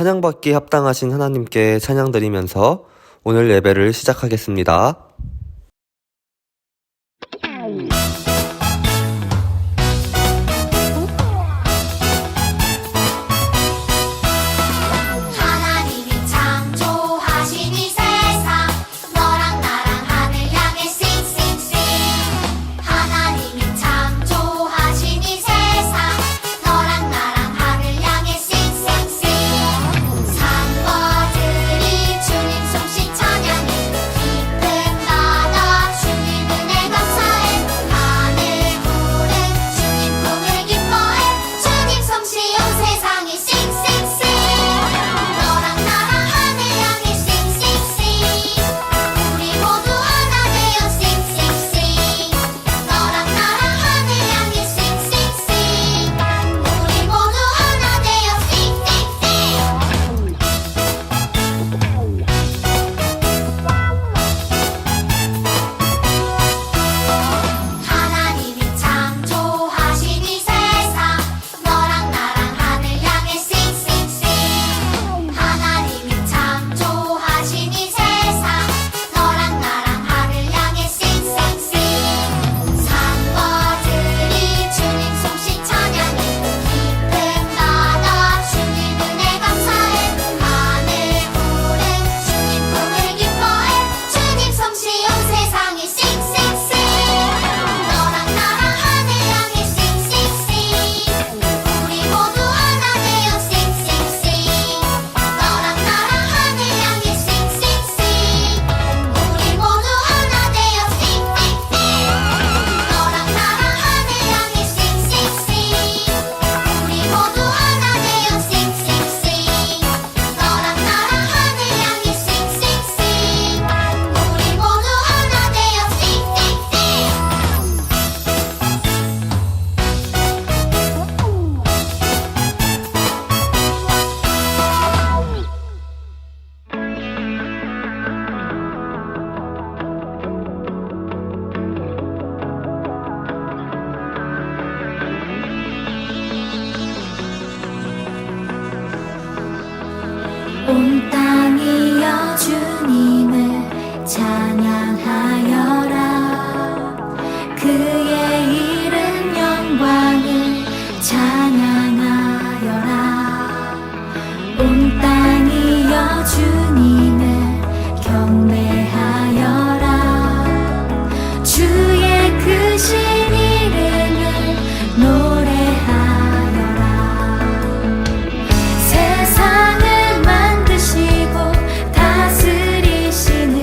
찬양받기에 합당하신 하나님께 찬양드리면서 오늘 예배를 시작하겠습니다. 하나님이 창조하신 이 세상 너랑 나랑 하늘 향해 싱싱싱 하나님이 창조하신 이 세상 너랑 나랑 하늘 향해 싱싱싱 산버들이 주님 솜씨 찬양해 깊은 바다 주님 은혜 감사해 하늘 구름 주님 품을 기뻐해 주님 솜씨 온 세상에 싱싱싱 너랑 나랑 하늘 향해 싱싱싱 우리 모두 하나 되어 싱싱싱 너랑 나랑 하늘 향해 싱싱싱 우리 모두 하나 되어 하나님이 창조하신 이 세상 너랑 나랑 하늘 향해 싱싱싱 하나님이 창조하신 이 세상 너랑 나랑 하늘 향해 싱싱싱 산버들이 주님 솜씨 찬양해 깊은 바다 주님 은혜 감사해 하늘 구름 주님 품을 기뻐해 주님 솜씨 온 세상에 싱싱싱 너랑 나랑 하늘 향해 싱싱싱 우리 모두 하나 되어 싱싱싱 너랑 나랑 하늘 향해 싱싱싱 우리 모두 하나 되어 싱싱싱 너랑 나랑 하늘 향해 싱싱싱 우리 모두 하나 되어 싱싱싱 너랑 나랑 하늘 향해 싱싱싱 우리 모두 하나 되어 온 땅이여 주님을 찬양하여라 그의 이름 영광을 찬양하여라 온 땅이여 주님을 경배하여라 주의 크신 이름을 노래하여라 세상을 만드시고 다스리시는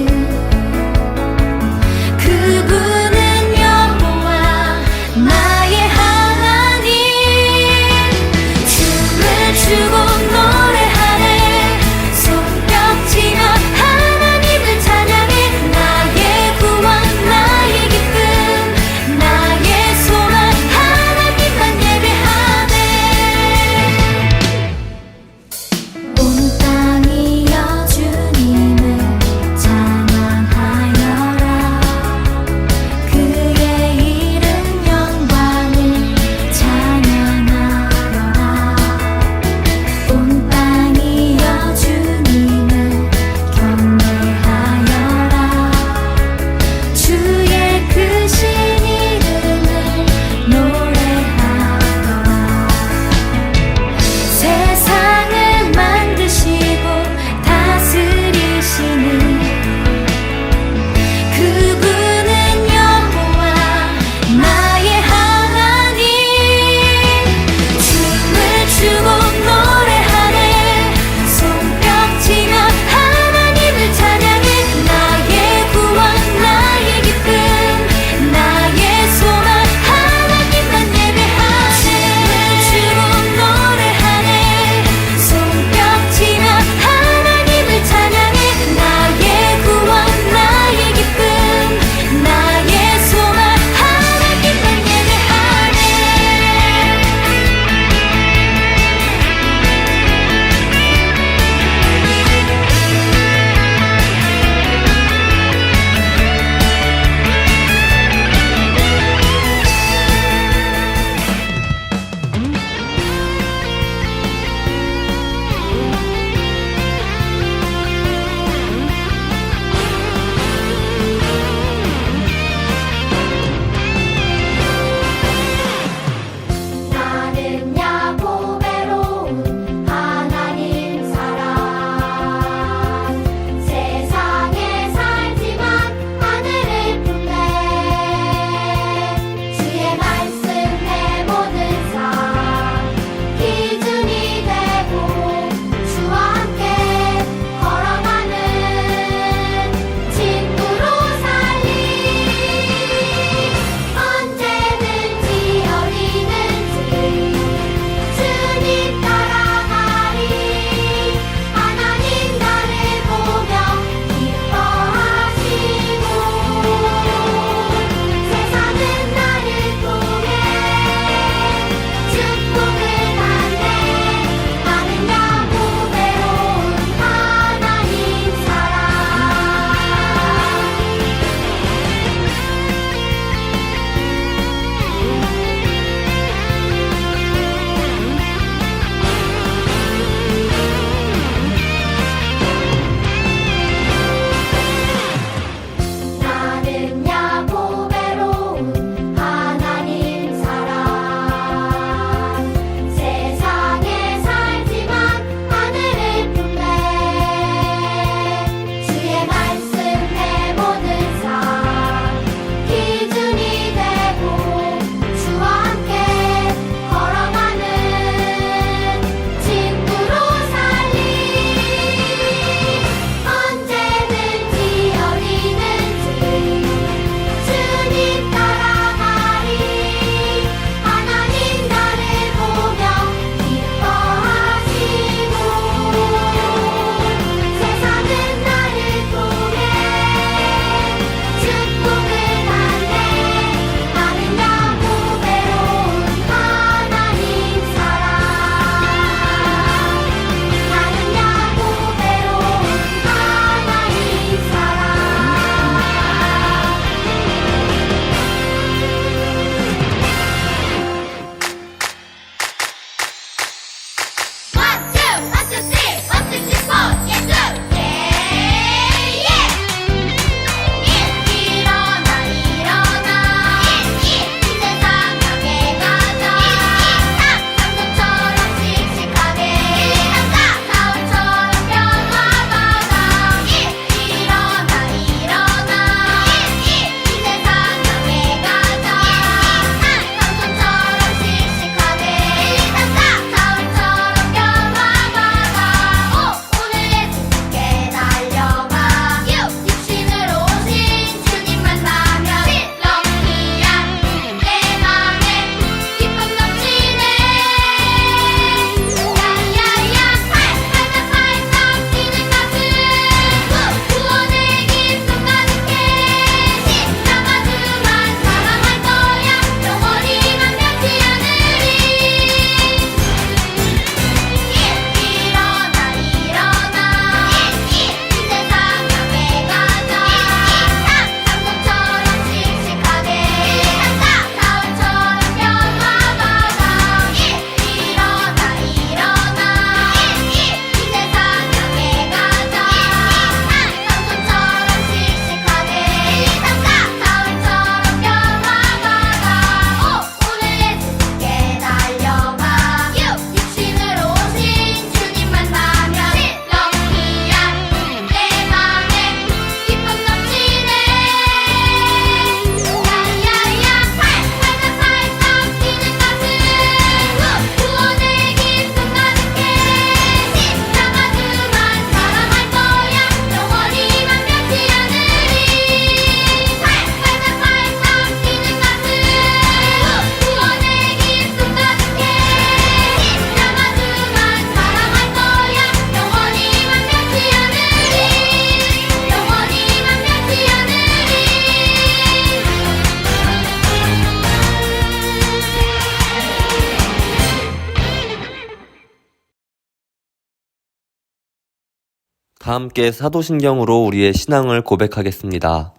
다 함께 사도신경으로 우리의 신앙을 고백하겠습니다.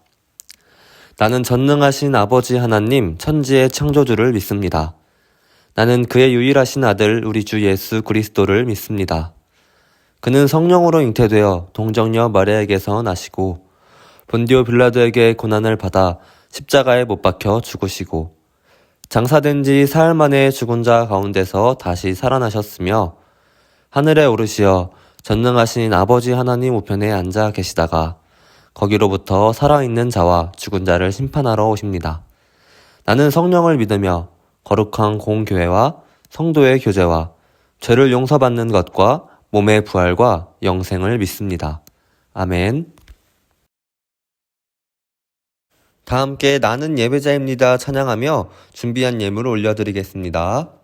나는 전능하신 아버지 하나님 천지의 창조주를 믿습니다. 나는 그의 유일하신 아들 우리 주 예수 그리스도를 믿습니다. 그는 성령으로 잉태되어 동정녀 마리아에게서 나시고 본디오 빌라도에게 고난을 받아 십자가에 못 박혀 죽으시고 장사된 지 사흘 만에 죽은 자 가운데서 다시 살아나셨으며 하늘에 오르시어 전능하신 아버지 하나님 우편에 앉아 계시다가 거기로부터 살아있는 자와 죽은 자를 심판하러 오십니다. 나는 성령을 믿으며 거룩한 공교회와 성도의 교제와 죄를 용서받는 것과 몸의 부활과 영생을 믿습니다. 아멘. 다 함께 나는 예배자입니다 찬양하며 준비한 예물을 올려드리겠습니다.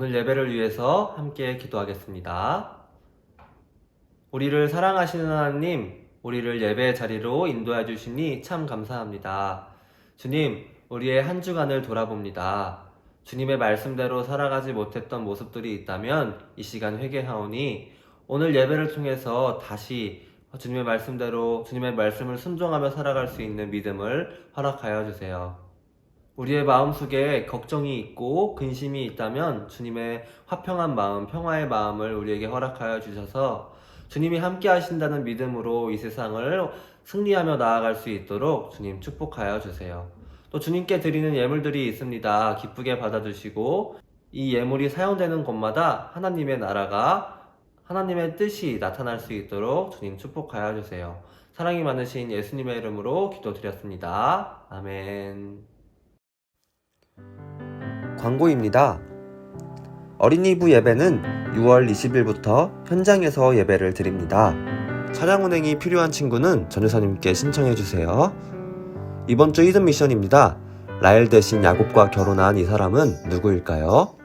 오늘 예배를 위해서 함께 기도하겠습니다. 우리를 사랑하시는 하나님, 우리를 예배의 자리로 인도해 주시니 참 감사합니다. 주님, 우리의 한 주간을 돌아봅니다. 주님의 말씀대로 살아가지 못했던 모습들이 있다면 이 시간 회개하오니 오늘 예배를 통해서 다시 주님의 말씀대로 주님의 말씀을 순종하며 살아갈 수 있는 믿음을 허락하여 주세요. 우리의 마음속에 걱정이 있고 근심이 있다면 주님의 화평한 마음, 평화의 마음을 우리에게 허락하여 주셔서 주님이 함께 하신다는 믿음으로 이 세상을 승리하며 나아갈 수 있도록 주님 축복하여 주세요. 또 주님께 드리는 예물들이 있습니다. 기쁘게 받아주시고 이 예물이 사용되는 곳마다 하나님의 나라가 하나님의 뜻이 나타날 수 있도록 주님 축복하여 주세요. 사랑이 많으신 예수님의 이름으로 기도드렸습니다. 아멘. 광고입니다. 어린이부 예배는 6월 20일부터 현장에서 예배를 드립니다. 차량 운행이 필요한 친구는 전유사님께 신청해주세요. 이번 주 히든 미션입니다. 라헬 대신 야곱과 결혼한 이 사람은 누구일까요?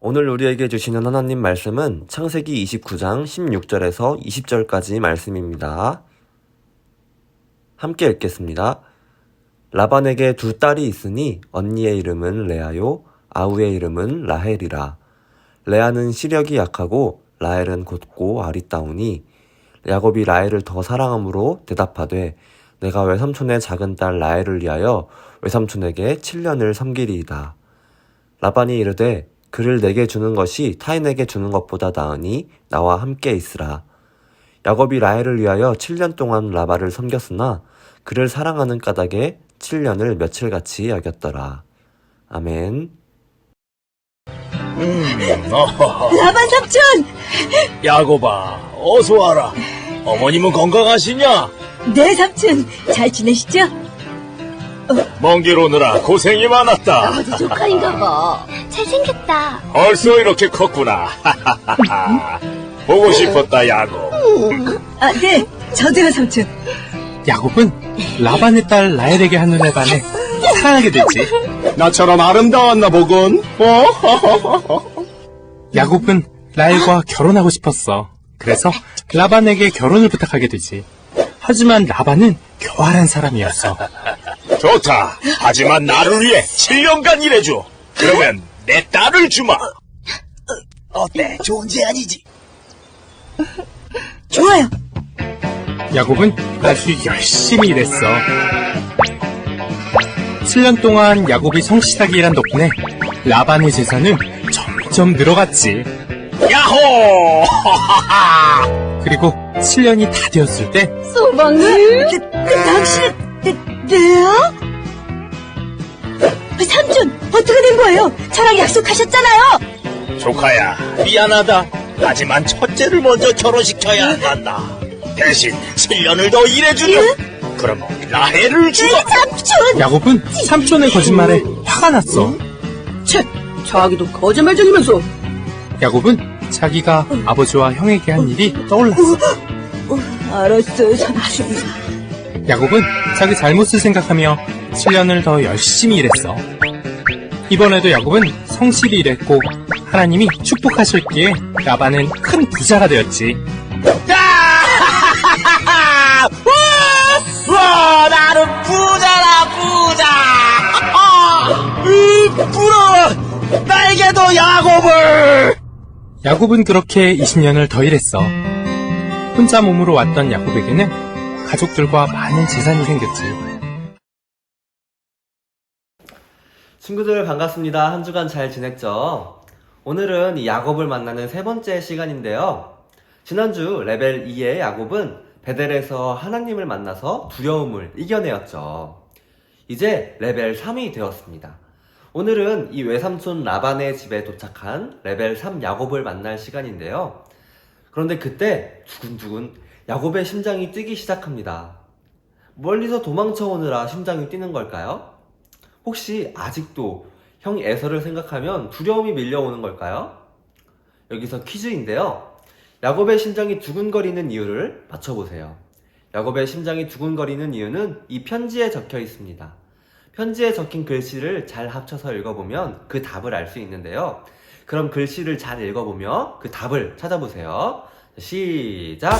오늘 우리에게 주시는 하나님 말씀은 창세기 29장 16절에서 20절까지 말씀입니다. 함께 읽겠습니다. 라반에게 두 딸이 있으니 언니의 이름은 레아요 아우의 이름은 라헬이라. 레아는 시력이 약하고 라헬은 곧고 아리따우니 야곱이 라헬을 더 사랑함으로 대답하되 내가 외삼촌의 작은 딸 라헬을 위하여 외삼촌에게 7년을 섬기리이다. 라반이 이르되 그를 내게 주는 것이 타인에게 주는 것보다 나으니 나와 함께 있으라. 야곱이 라헬을 위하여 7년 동안 라반을 섬겼으나 그를 사랑하는 까닭에 7년을 며칠같이 여겼더라. 아멘. 라반 삼촌! 야곱아, 어서 와라. 어머님은 건강하시냐? 네 삼촌, 잘 지내시죠? 먼 길 오느라 고생이 많았다. 아주 조카인가 봐. 잘생겼다. 벌써 이렇게 컸구나. 보고 싶었다, 야곱. 아, 네, 저도요 삼촌. 야곱은 라반의 딸 라헬에게 하는 레반에 사랑하게 됐지. 나처럼 아름다웠나 보군. 야곱은 라헬과 결혼하고 싶었어. 그래서 라반에게 결혼을 부탁하게 되지. 하지만 라반은 교활한 사람이었어. 좋다. 하지만 나를 위해 7년간 일해줘. 그러면 내 딸을 주마. 어때? 좋은 제안이지? 좋아요. 야곱은 아주 열심히 일했어. 7년 동안 야곱이 성실하게 일한 덕분에 라반의 재산은 점점 늘어갔지. 야호! 그리고 7년이 다 되었을 때 소방님? 당신은, 네요? 삼촌, 어떻게 된 거예요? 저랑 약속하셨잖아요. 조카야, 미안하다. 하지만 첫째를 먼저 결혼시켜야 한단다. 대신 7년을 더 일해주렴. 그럼 라헬을 주마. 삼촌! 야곱은 삼촌의 거짓말에 화가 났어. 자기도 거짓말쟁이면서. 야곱은 자기가 아버지와 형에게 한 일이 떠올랐어. 알았어요, 삼촌. 야곱은 자기 잘못을 생각하며 7년을 더 열심히 일했어. 이번에도 야곱은 성실히 일했고 하나님이 축복하셨기에 라반은 큰 부자가 되었지. 와, 나는 부자라, 부자! 부러워! 나에게도 야곱을! 야곱은 그렇게 20년을 더 일했어. 혼자 몸으로 왔던 야곱에게는 가족들과 많은 재산이 생겼지. 친구들 반갑습니다. 한 주간 잘 지냈죠? 오늘은 이 야곱을 만나는 세 번째 시간인데요. 지난주 레벨 2의 야곱은 베델에서 하나님을 만나서 두려움을 이겨내었죠. 이제 레벨 3이 되었습니다. 오늘은 이 외삼촌 라반의 집에 도착한 레벨 3 야곱을 만날 시간인데요. 그런데 그때 두근두근 야곱의 심장이 뛰기 시작합니다. 멀리서 도망쳐 오느라 심장이 뛰는 걸까요? 혹시 아직도 형 에서를 생각하면 두려움이 밀려오는 걸까요? 여기서 퀴즈인데요. 야곱의 심장이 두근거리는 이유를 맞춰보세요. 야곱의 심장이 두근거리는 이유는 이 편지에 적혀 있습니다. 편지에 적힌 글씨를 잘 합쳐서 읽어보면 그 답을 알 수 있는데요. 그럼 글씨를 잘 읽어보며 그 답을 찾아보세요. 시작!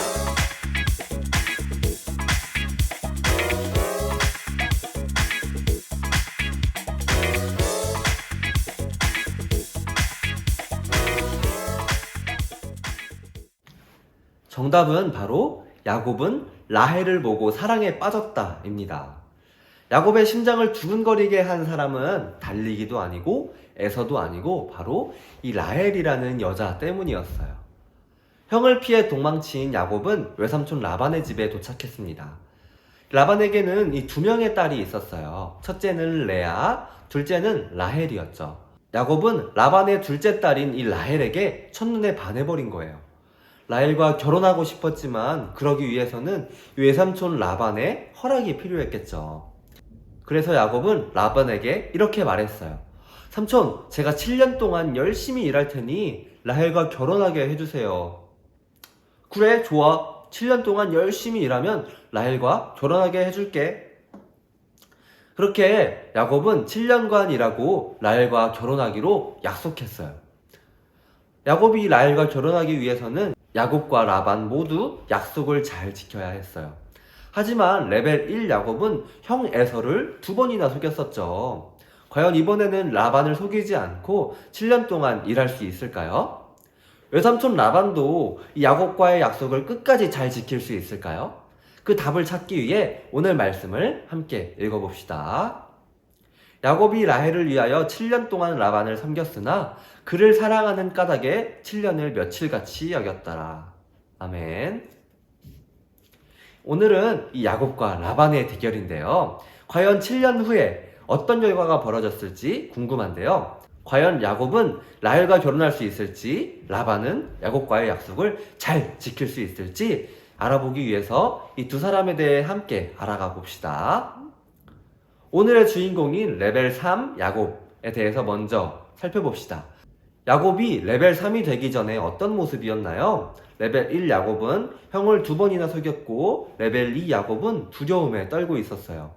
정답은 바로 야곱은 라헬을 보고 사랑에 빠졌다 입니다. 야곱의 심장을 두근거리게 한 사람은 달리기도 아니고 에서도 아니고 바로 이 라헬이라는 여자 때문이었어요. 형을 피해 도망친 야곱은 외삼촌 라반의 집에 도착했습니다. 라반에게는 이 두 명의 딸이 있었어요. 첫째는 레아, 둘째는 라헬이었죠. 야곱은 라반의 둘째 딸인 이 라헬에게 첫눈에 반해버린 거예요. 라헬과 결혼하고 싶었지만 그러기 위해서는 외삼촌 라반의 허락이 필요했겠죠. 그래서 야곱은 라반에게 이렇게 말했어요. 삼촌, 제가 7년 동안 열심히 일할 테니 라헬과 결혼하게 해주세요. 그래, 좋아. 7년 동안 열심히 일하면 라헬과 결혼하게 해줄게. 그렇게 야곱은 7년간 일하고 라헬과 결혼하기로 약속했어요. 야곱이 라헬과 결혼하기 위해서는 야곱과 라반 모두 약속을 잘 지켜야 했어요. 하지만 레벨 1 야곱은 형 에서를 2번이나 속였었죠. 과연 이번에는 라반을 속이지 않고 7년 동안 일할 수 있을까요? 외삼촌 라반도 이 야곱과의 약속을 끝까지 잘 지킬 수 있을까요? 그 답을 찾기 위해 오늘 말씀을 함께 읽어봅시다. 야곱이 라헬을 위하여 7년 동안 라반을 섬겼으나 그를 사랑하는 까닭에 7년을 며칠같이 여겼더라. 아멘. 오늘은 이 야곱과 라반의 대결인데요. 과연 7년 후에 어떤 결과가 벌어졌을지 궁금한데요. 과연 야곱은 라헬과 결혼할 수 있을지, 라반은 야곱과의 약속을 잘 지킬 수 있을지 알아보기 위해서 이 두 사람에 대해 함께 알아가 봅시다. 오늘의 주인공인 레벨 3 야곱에 대해서 먼저 살펴봅시다. 야곱이 레벨 3이 되기 전에 어떤 모습이었나요? 레벨 1 야곱은 형을 2번이나 속였고 레벨 2 야곱은 두려움에 떨고 있었어요.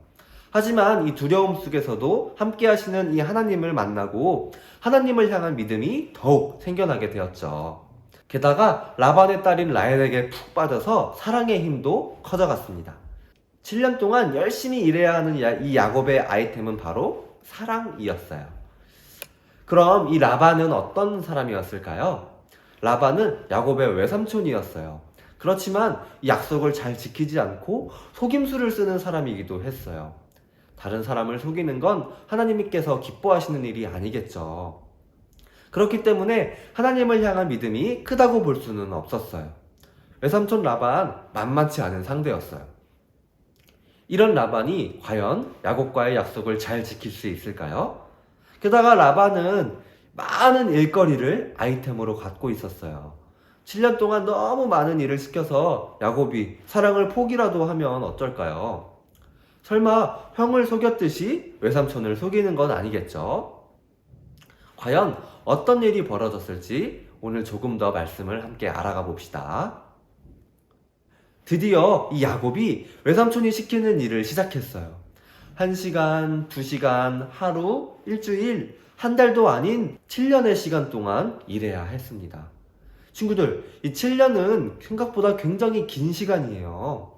하지만 이 두려움 속에서도 함께 하시는 이 하나님을 만나고 하나님을 향한 믿음이 더욱 생겨나게 되었죠. 게다가 라반의 딸인 라헬에게 푹 빠져서 사랑의 힘도 커져갔습니다. 7년 동안 열심히 일해야 하는 이 야곱의 아이템은 바로 사랑이었어요. 그럼 이 라반은 어떤 사람이었을까요? 라반은 야곱의 외삼촌이었어요. 그렇지만 이 약속을 잘 지키지 않고 속임수를 쓰는 사람이기도 했어요. 다른 사람을 속이는 건 하나님께서 기뻐하시는 일이 아니겠죠. 그렇기 때문에 하나님을 향한 믿음이 크다고 볼 수는 없었어요. 외삼촌 라반 만만치 않은 상대였어요. 이런 라반이 과연 야곱과의 약속을 잘 지킬 수 있을까요? 게다가 라반은 많은 일거리를 아이템으로 갖고 있었어요. 7년 동안 너무 많은 일을 시켜서 야곱이 사랑을 포기라도 하면 어쩔까요? 설마 형을 속였듯이 외삼촌을 속이는 건 아니겠죠? 과연 어떤 일이 벌어졌을지 오늘 조금 더 말씀을 함께 알아가 봅시다. 드디어 이 야곱이 외삼촌이 시키는 일을 시작했어요. 1시간, 2시간, 하루, 일주일, 한 달도 아닌 7년의 시간 동안 일해야 했습니다. 친구들, 이 7년은 생각보다 굉장히 긴 시간이에요.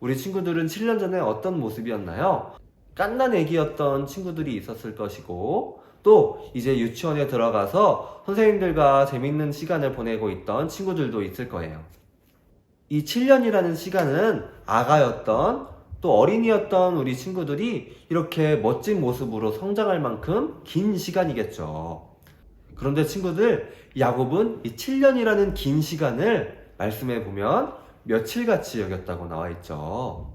우리 친구들은 7년 전에 어떤 모습이었나요? 갓난 애기였던 친구들이 있었을 것이고, 또 이제 유치원에 들어가서 선생님들과 재밌는 시간을 보내고 있던 친구들도 있을 거예요. 이 7년이라는 시간은 아가였던 또 어린이였던 우리 친구들이 이렇게 멋진 모습으로 성장할 만큼 긴 시간이겠죠. 그런데 친구들, 야곱은 이 7년이라는 긴 시간을 말씀해 보면 며칠같이 여겼다고 나와 있죠.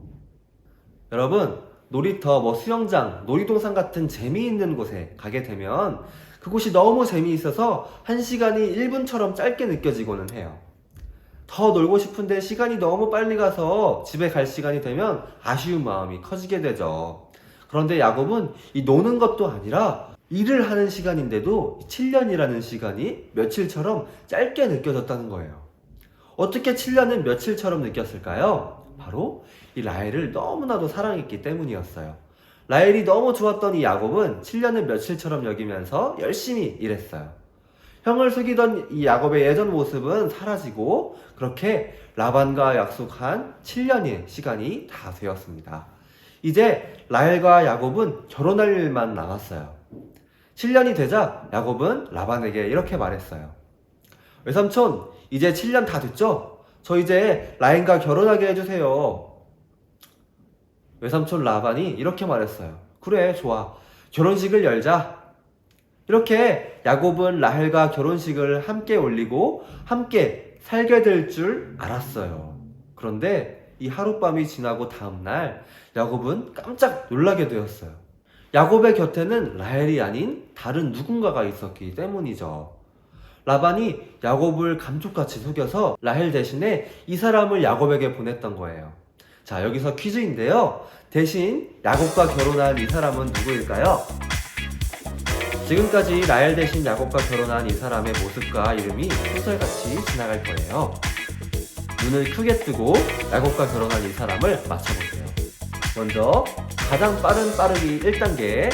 여러분, 놀이터, 수영장, 놀이동산 같은 재미있는 곳에 가게 되면 그곳이 너무 재미있어서 1시간이 1분처럼 짧게 느껴지고는 해요. 더 놀고 싶은데 시간이 너무 빨리 가서 집에 갈 시간이 되면 아쉬운 마음이 커지게 되죠. 그런데 야곱은 이 노는 것도 아니라 일을 하는 시간인데도 7년이라는 시간이 며칠처럼 짧게 느껴졌다는 거예요. 어떻게 7년은 며칠처럼 느꼈을까요? 바로 이 라헬을 너무나도 사랑했기 때문이었어요. 라헬이 너무 좋았던 이 야곱은 7년을 며칠처럼 여기면서 열심히 일했어요. 형을 속이던 이 야곱의 예전 모습은 사라지고 그렇게 라반과 약속한 7년의 시간이 다 되었습니다. 이제 라헬과 야곱은 결혼할 일만 남았어요. 7년이 되자 야곱은 라반에게 이렇게 말했어요. 외삼촌, 이제 7년 다 됐죠? 저 이제 라헬과 결혼하게 해주세요. 외삼촌 라반이 이렇게 말했어요. 그래, 좋아. 결혼식을 열자. 이렇게 야곱은 라헬과 결혼식을 함께 올리고 함께 살게 될 줄 알았어요. 그런데 이 하룻밤이 지나고 다음날 야곱은 깜짝 놀라게 되었어요. 야곱의 곁에는 라헬이 아닌 다른 누군가가 있었기 때문이죠. 라반이 야곱을 감쪽같이 속여서 라헬 대신에 이 사람을 야곱에게 보냈던 거예요. 자, 여기서 퀴즈인데요. 대신 야곱과 결혼한 이 사람은 누구일까요? 지금까지 라헬 대신 야곱과 결혼한 이 사람의 모습과 이름이 소설같이 지나갈 거예요. 눈을 크게 뜨고 야곱과 결혼한 이 사람을 맞춰보세요. 먼저 가장 빠른 빠르기 1단계.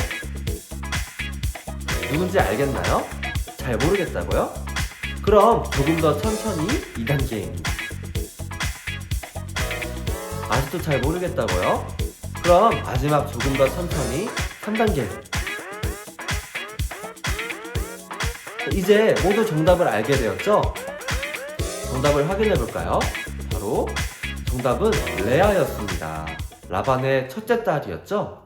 누군지 알겠나요? 잘 모르겠다고요? 그럼 조금 더 천천히 2단계입니다. 아직도 잘 모르겠다고요? 그럼 마지막 조금 더 천천히 3단계. 이제 모두 정답을 알게 되었죠? 정답을 확인해 볼까요? 바로 정답은 레아였습니다. 라반의 첫째 딸이었죠?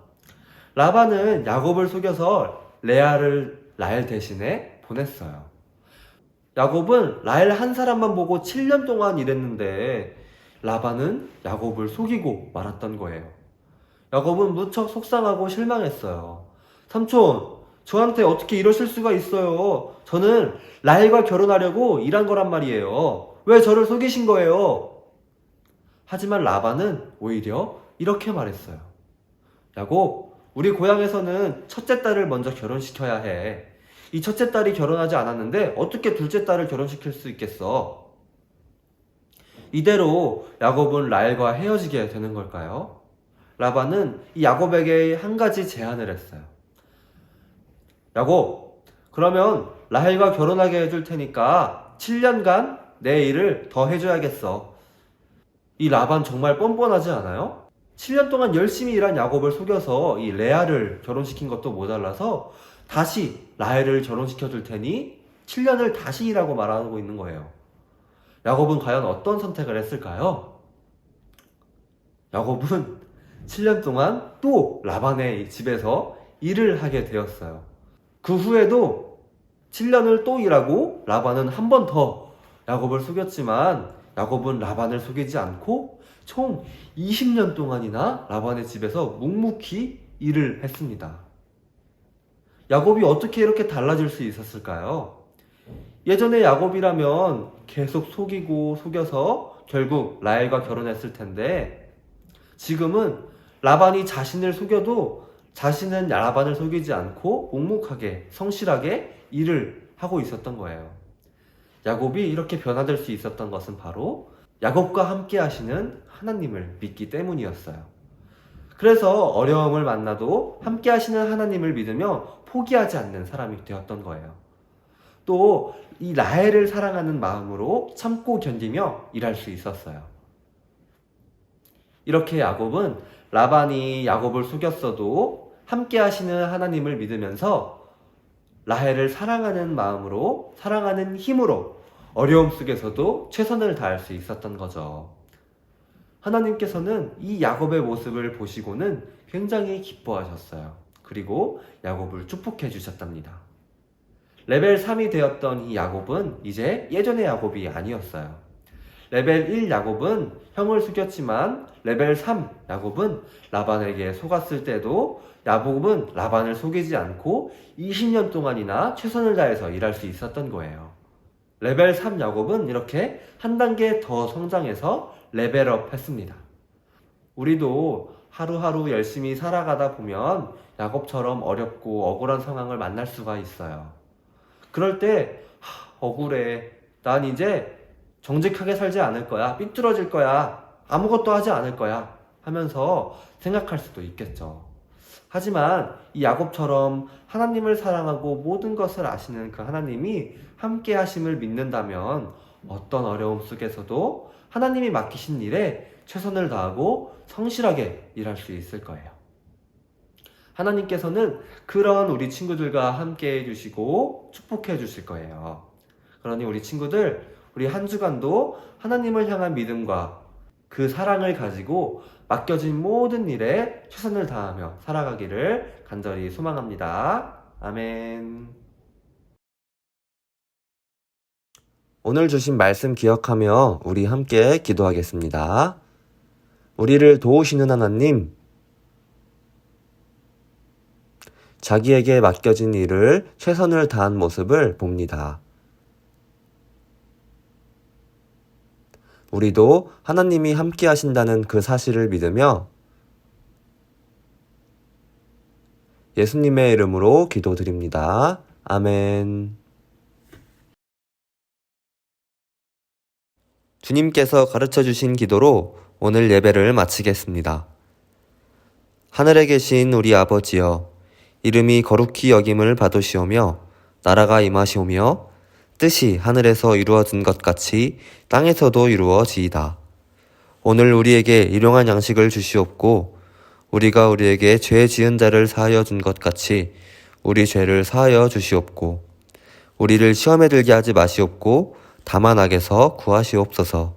라반은 야곱을 속여서 레아를 라헬 대신에 보냈어요. 야곱은 라헬 한 사람만 보고 7년 동안 일했는데 라반은 야곱을 속이고 말았던 거예요. 야곱은 무척 속상하고 실망했어요. 삼촌, 저한테 어떻게 이러실 수가 있어요? 저는 라헬과 결혼하려고 일한 거란 말이에요. 왜 저를 속이신 거예요? 하지만 라반은 오히려 이렇게 말했어요. 야곱, 우리 고향에서는 첫째 딸을 먼저 결혼시켜야 해. 이 첫째 딸이 결혼하지 않았는데 어떻게 둘째 딸을 결혼시킬 수 있겠어? 이대로 야곱은 라헬과 헤어지게 되는 걸까요? 라반은 이 야곱에게 한 가지 제안을 했어요. 야곱, 그러면 라헬과 결혼하게 해줄 테니까 7년간 내 일을 더 해줘야겠어. 이 라반 정말 뻔뻔하지 않아요? 7년 동안 열심히 일한 야곱을 속여서 이 레아를 결혼시킨 것도 모자라서 다시 라헬을 결혼시켜 줄 테니 7년을 다시 일하고 말하고 있는 거예요. 야곱은 과연 어떤 선택을 했을까요? 야곱은 7년 동안 또 라반의 집에서 일을 하게 되었어요. 그 후에도 7년을 또 일하고 라반은 한 번 더 야곱을 속였지만 야곱은 라반을 속이지 않고 총 20년 동안이나 라반의 집에서 묵묵히 일을 했습니다. 야곱이 어떻게 이렇게 달라질 수 있었을까요? 예전에 야곱이라면 계속 속이고 속여서 결국 라헬과 결혼했을 텐데 지금은 라반이 자신을 속여도 자신은 라반을 속이지 않고 묵묵하게 성실하게 일을 하고 있었던 거예요. 야곱이 이렇게 변화될 수 있었던 것은 바로 야곱과 함께 하시는 하나님을 믿기 때문이었어요. 그래서 어려움을 만나도 함께 하시는 하나님을 믿으며 포기하지 않는 사람이 되었던 거예요. 또 이 라헬을 사랑하는 마음으로 참고 견디며 일할 수 있었어요. 이렇게 야곱은 라반이 야곱을 속였어도 함께 하시는 하나님을 믿으면서 라헬을 사랑하는 마음으로, 사랑하는 힘으로 어려움 속에서도 최선을 다할 수 있었던 거죠. 하나님께서는 이 야곱의 모습을 보시고는 굉장히 기뻐하셨어요. 그리고 야곱을 축복해 주셨답니다. 레벨 3이 되었던 이 야곱은 이제 예전의 야곱이 아니었어요. 레벨 1 야곱은 형을 속였지만 레벨 3 야곱은 라반에게 속았을 때도 야곱은 라반을 속이지 않고 20년 동안이나 최선을 다해서 일할 수 있었던 거예요. 레벨 3 야곱은 이렇게 한 단계 더 성장해서 레벨업 했습니다. 우리도 하루하루 열심히 살아가다 보면 야곱처럼 어렵고 억울한 상황을 만날 수가 있어요. 그럴 때 억울해. 난 이제 정직하게 살지 않을 거야. 삐뚤어질 거야. 아무것도 하지 않을 거야. 하면서 생각할 수도 있겠죠. 하지만 이 야곱처럼 하나님을 사랑하고 모든 것을 아시는 그 하나님이 함께 하심을 믿는다면 어떤 어려움 속에서도 하나님이 맡기신 일에 최선을 다하고 성실하게 일할 수 있을 거예요. 하나님께서는 그런 우리 친구들과 함께 해주시고 축복해 주실 거예요. 그러니 우리 친구들, 우리 한 주간도 하나님을 향한 믿음과 그 사랑을 가지고 맡겨진 모든 일에 최선을 다하며 살아가기를 간절히 소망합니다. 아멘. 오늘 주신 말씀 기억하며 우리 함께 기도하겠습니다. 우리를 도우시는 하나님, 자기에게 맡겨진 일을 최선을 다한 모습을 봅니다. 우리도 하나님이 함께 하신다는 그 사실을 믿으며 예수님의 이름으로 기도드립니다. 아멘. 주님께서 가르쳐 주신 기도로 오늘 예배를 마치겠습니다. 하늘에 계신 우리 아버지여, 이름이 거룩히 여김을 받으시오며 나라가 임하시오며 뜻이 하늘에서 이루어진 것 같이 땅에서도 이루어지이다. 오늘 우리에게 일용할 양식을 주시옵고 우리가 우리에게 죄 지은 자를 사하여 준 것 같이 우리 죄를 사하여 주시옵고 우리를 시험에 들게 하지 마시옵고 다만 악에서 구하시옵소서.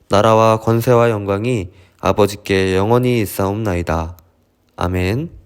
나라와 권세와 영광이 아버지께 영원히 있사옵나이다. 아멘.